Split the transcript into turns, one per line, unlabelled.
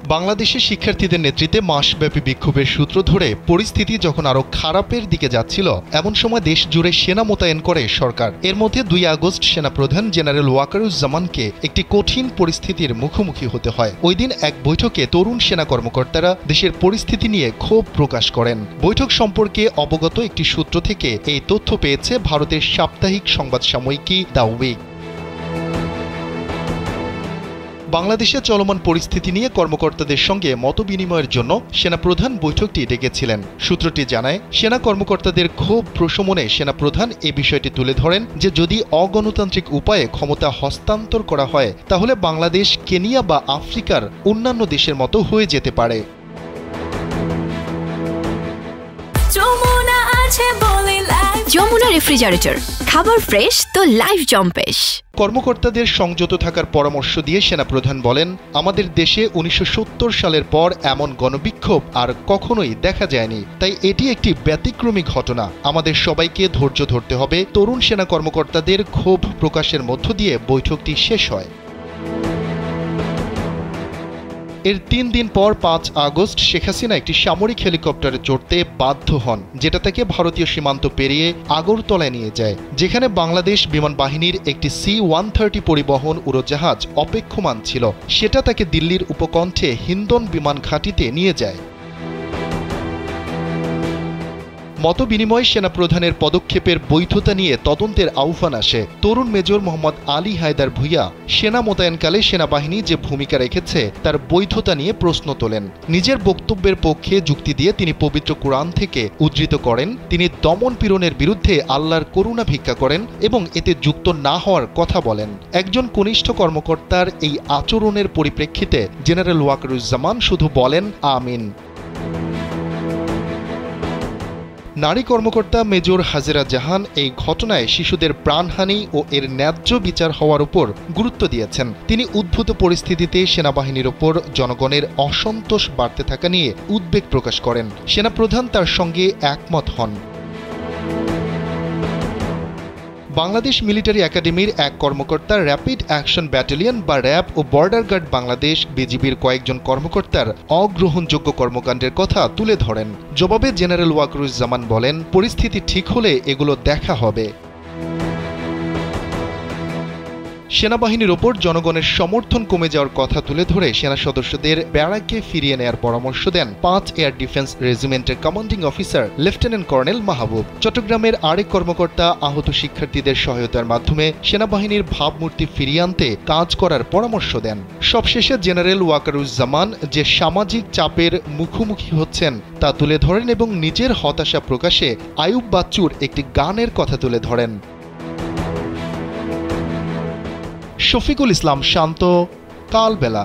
বাংলাদেশের শিক্ষার্থীদের নেতৃত্বে মাসব্যাপী বিক্ষোভের সূত্র ধরে পরিস্থিতি যখন আরও খারাপের দিকে যাচ্ছিল, এমন সময় দেশ জুড়ে সেনা মোতায়েন করে সরকার। এর মধ্যে 2 আগস্ট সেনাপ্রধান জেনারেল ওয়াকারুজ্জামানকে একটি কঠিন পরিস্থিতির মুখোমুখি হতে হয়। ওই দিন এক বৈঠকে তরুণ সেনা কর্মকর্তারা দেশের পরিস্থিতি নিয়ে ক্ষোভ প্রকাশ করেন। বৈঠক সম্পর্কে অবগত একটি সূত্র থেকে এই তথ্য পেয়েছে ভারতের সাপ্তাহিক সংবাদ সাময়িকী দ্য উইক। বাংলাদেশে চলমান পরিস্থিতি নিয়ে কর্মকর্তাদের সঙ্গে মতবিনিময়ের জন্য সেনাপ্রধান বৈঠকটি ডেকেছিলেন। সূত্রটি জানায়, সেনা কর্মকর্তাদের ক্ষোভ প্রশমনে সেনাপ্রধান এ বিষয়টি তুলে ধরেন যে যদি অগণতান্ত্রিক উপায়ে ক্ষমতা হস্তান্তর করা হয় তাহলে বাংলাদেশ কেনিয়া বা আফ্রিকার অন্যান্য দেশের মতো হয়ে যেতে পারে।
যমুনা রেফ্রিজারেটর, খাবার ফ্রেশ তো লাইফ জম্পেশ।
কর্মকর্তাদের সংযত থাকার পরামর্শ দিয়ে সেনাপ্রধান বলেন, আমাদের দেশে 1970 সালের পর এমন গণবিক্ষোভ আর কখনোই দেখা যায়নি, তাই এটি একটি ব্যতিক্রমী ঘটনা। আমাদের সবাইকে ধৈর্য ধরতে হবে। তরুণ সেনা কর্মকর্তাদের ক্ষোভ প্রকাশের মধ্য দিয়ে বৈঠকটি শেষ হয়। এর 3 দিন পর 5 আগস্ট শেখ হাসিনা একটি সামরিক হেলিকপ্টারে চড়তে বাধ্য হন, যেটা তাকে ভারতীয় সীমান্ত পেরিয়ে আগরতলায় নিয়ে যায়, যেখানে বাংলাদেশ বিমান বাহিনীর একটি C-130 পরিবহন উড়োজাহাজ অপেক্ষমান ছিল। সেটা তাকে দিল্লির উপকণ্ঠে হিন্দন বিমান ঘাঁটিতে নিয়ে যায়। মতবিনিময়ে সেনাপ্রধানের পদক্ষেপের বৈধতা নিয়ে তদন্তের আহ্বান আসে। তরুণ মেজর মোহাম্মদ আলী হায়দার ভূঁইয়া সেনা মোতায়েনকালে সেনাবাহিনী যে ভূমিকা রেখেছে তার বৈধতা নিয়ে প্রশ্ন তোলেন। নিজের বক্তব্যের পক্ষে যুক্তি দিয়ে তিনি পবিত্র কোরআন থেকে উদ্ধৃত করেন, তিনি দমন পীড়নের বিরুদ্ধে আল্লাহর করুণা ভিক্ষা করেন এবং এতে যুক্ত না হওয়ার কথা বলেন। একজন কনিষ্ঠ কর্মকর্তার এই আচরণের পরিপ্রেক্ষিতে জেনারেল ওয়াকারুজ্জামান শুধু বলেন আমিন। নারী কর্মকর্তা মেজর হাজেরা জাহান এই ঘটনায় শিশুদের প্রাণহানি ও এর ন্যায্য বিচার হওয়ার উপর গুরুত্ব দিয়েছেন। তিনি উদ্ভূত পরিস্থিতিতে সেনাবাহিনীর ওপর জনগণের অসন্তোষ বাড়তে থাকা নিয়ে উদ্বেগ প্রকাশ করেন। সেনাপ্রধান তার সঙ্গে একমত হন। বাংলাদেশ মিলিটারি একাডেমির এক কর্মকর্তা র্যাপিড অ্যাকশন ব্যাটালিয়ন বা র্যাব ও বর্ডার গার্ড বাংলাদেশ বিজিবির কয়েকজন কর্মকর্তার অগ্রহণযোগ্য কর্মকাণ্ডের কথা তুলে ধরেন। জবাবে জেনারেল ওয়াকারুজ্জামান বলেন, পরিস্থিতি ঠিক হলে এগুলো দেখা হবে। সেনাবাহিনীর ওপর জনগণের সমর্থন কমে যাওয়ার কথা তুলে ধরে সেনা সদস্যদের ব্যারাকে ফিরিয়ে নেয়ার পরামর্শ দেন 5 এয়ার ডিফেন্স রেজিমেন্টের commanding officer lieutenant colonel Mahbub. চট্টগ্রামের আরেক কর্মকর্তা আহত শিক্ষার্থীদের সহায়তার মাধ্যমে সেনাবাহিনীর ভাবমূর্তি ফিরিয়ে আনতে কাজ করার পরামর্শ দেন। সবশেষে জেনারেল ওয়াকারুজ্জামান যে সামাজিক চাপের মুখোমুখি হচ্ছেন তা তুলে ধরেন এবং নিজের হতাশা প্রকাশে আইয়ুব বাচ্চুর একটি গানের কথা তুলে ধরেন। শফিকুল ইসলাম শান্ত, কালবেলা।